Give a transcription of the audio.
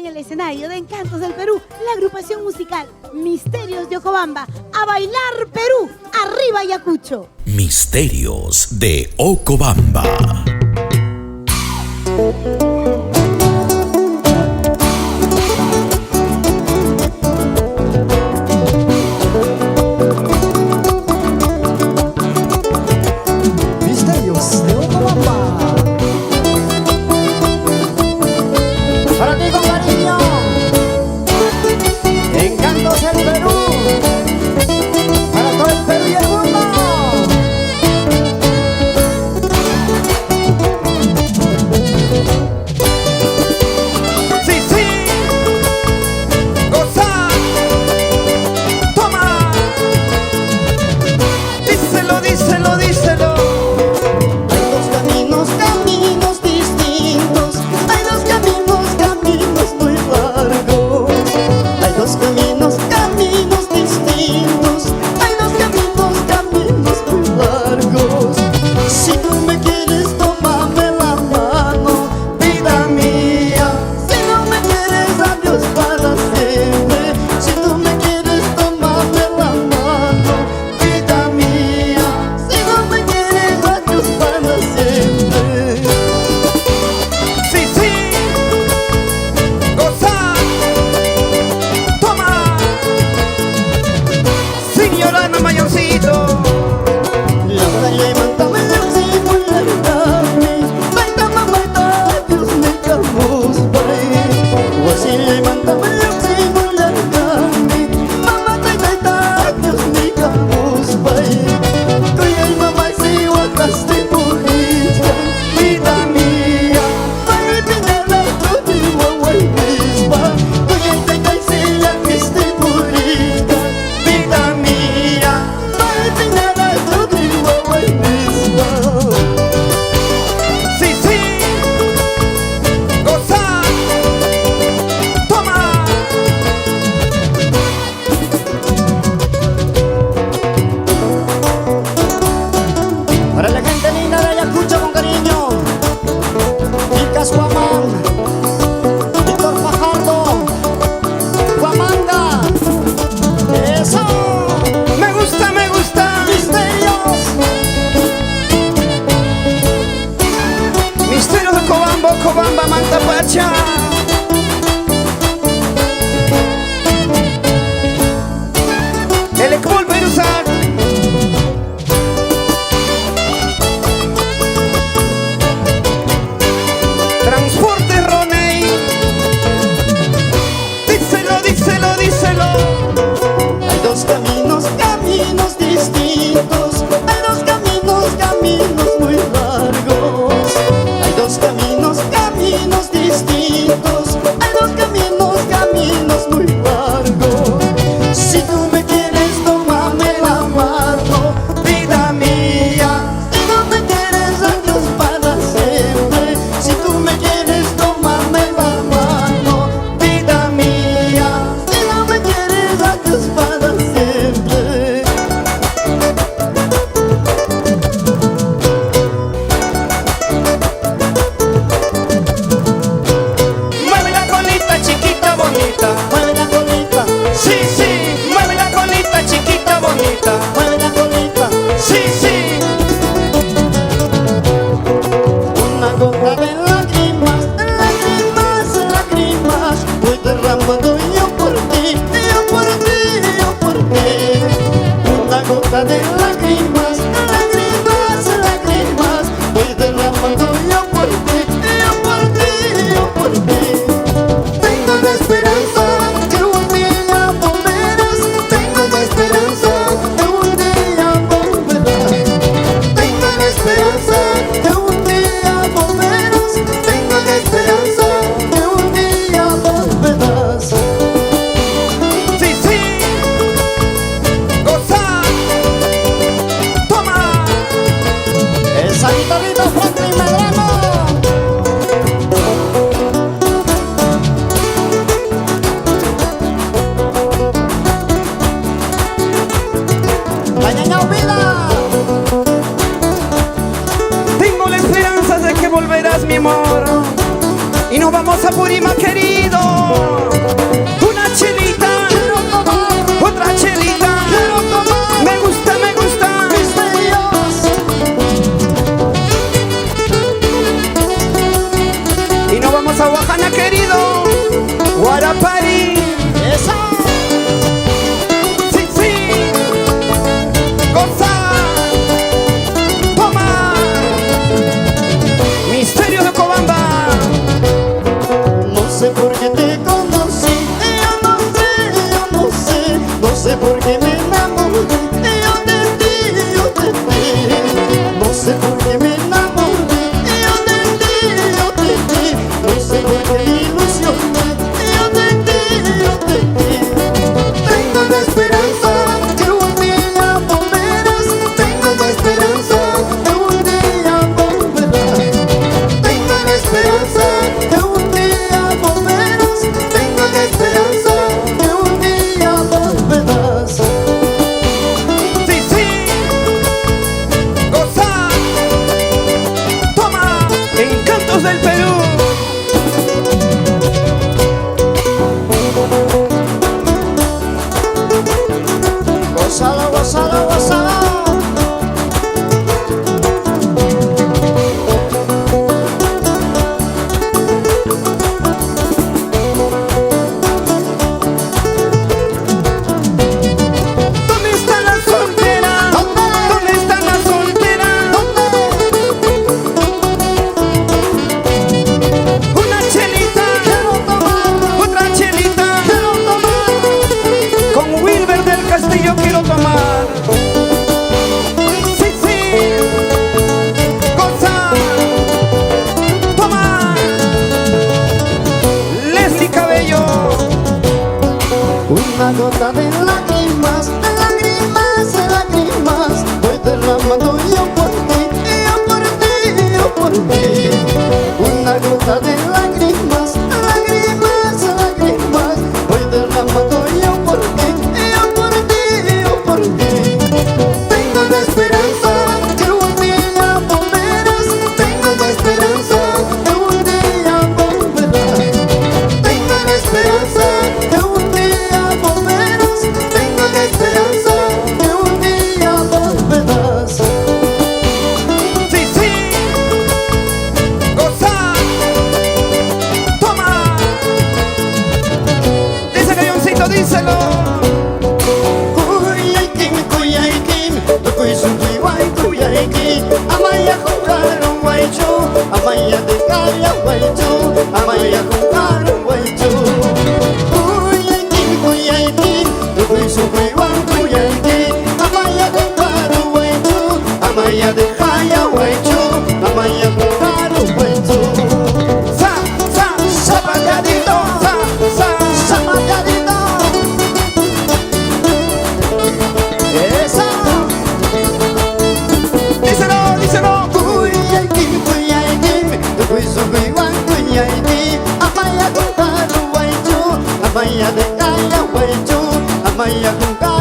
el escenario de Encantos del Perú, la agrupación musical Misterios de Ocobamba. A bailar Perú, arriba Ayacucho. Misterios de Ocobamba. Misterios de Ocobamba. Para ti con cariño, Encantos del Perú, para todo el Perú y el mundo. Sí, sí, goza, toma, díselo, díselo, díselo. Hay dos caminos, caminos distintos. Hay dos caminos, caminos muy largos. Hay dos caminos, caminos distintos. Hay dos caminos, caminos muy largos. Si tú me quieres, tómame la mano, vida mía. Si no me quieres, adiós para siempre. Si tú me quieres, tómame la mano, vida mía. Si no me quieres, adiós para siempre. Sí, sí, goza, toma, señora Ana Mayorcito. La levántame del cielo y levantame. Baita mamá, Dios me camos pai. O así levántame del cielo y levantame. Mamá, Dios me camos pai. Cuya y mamá si guatas te purista. Vida mía, pai pinela tu mi guagua y misma. Cuya y si la que esté purista. Vida mía, pai pinela tu mi guagua y misma. Sí, sí, goza, toma. Para la gente linda de Ayacucho con cariño, Vicas Guamán, Víctor Fajardo, Guamanga. Eso, Me gusta, me gusta. misterios. Misterios de Ocobamba, Ocobamba, Manta Pacha. El Ecmol Perusac. Transporte Roney. Díselo, díselo, díselo. Hay dos caminos, caminos distintos. Hay dos caminos, caminos muy largos. Hay dos caminos, caminos distintos. Hay dos caminos, caminos muy largos. Si tú me quieres, tómame la mano, vida mía. Si no me quieres, adiós para siempre. Si tú me quieres, tómame la mano, vida mía. Si no me quieres, adiós para siempre. Mueve la colita, chiquita bonita. Mueve la colita, Sí, sí, mueve la colita, chiquita bonita. mueve la colita. Sí, sí. Una gota de lágrimas, lágrimas, lágrimas. Voy derramando yo por ti, yo por ti, yo por ti. Una gota de lágrimas, lágrimas, lágrimas. Voy derramando yo por ti, yo por ti, yo por ti. Tengo la esperanza por qué te conocí, yo no sé por qué me enamoré, yo de ti, no sé por qué me enamoré, yo de ti, no sé por qué me ilusioné, yo de ti. Tengo la esperanza que un día volverás, tengo la esperanza que un día volverás, tengo la esperanza que un día volverás, tengo la esperanza que un día volverás. Sí, sí, gozar. Toma, Encantos del Perú. Gózalo, gózalo, gózalo. ¿Dónde está la soltera? ¿Dónde está la soltera? Una chelita, otra chelita. Con Wilber del Castillo quiero tomar. Sí, sí, goza. Toma, Leslie Cabello. Una gota de lágrimas, de lágrimas, de lágrimas, voy derramando yo por ti, yo por ti, yo por ti. Una gota de lágrimas, de lágrimas, de lágrimas, voy derramando yo por ti, yo por ti, yo por ti. Tengo la esperanza que un día volverás, tengo la esperanza que un día volverás, tengo la esperanza que un día volverás, tengo la esperanza que un día volverás. Sí, sí, goza. Toma, dice Cayoncito, díselo. Kuyaykin, tukuysuki waykuyaykin, amaya kungkarong waychu, amaya de kaya waychu, amaya kungkarong waychu. Kuyaykin, tukuysuki waykuyaykin, amaya kungkarong waychu, amaya de kaya waychu, amaya kungkarong waychu. Sa, sa, zapalladito, sa, sa, Zapalladito. Esa. díselo, díselo. Kuyaykin, tukuysuki waykuyaykin, amaya kungkarong waychu, amaya de kaya waychu, amaya kungkarong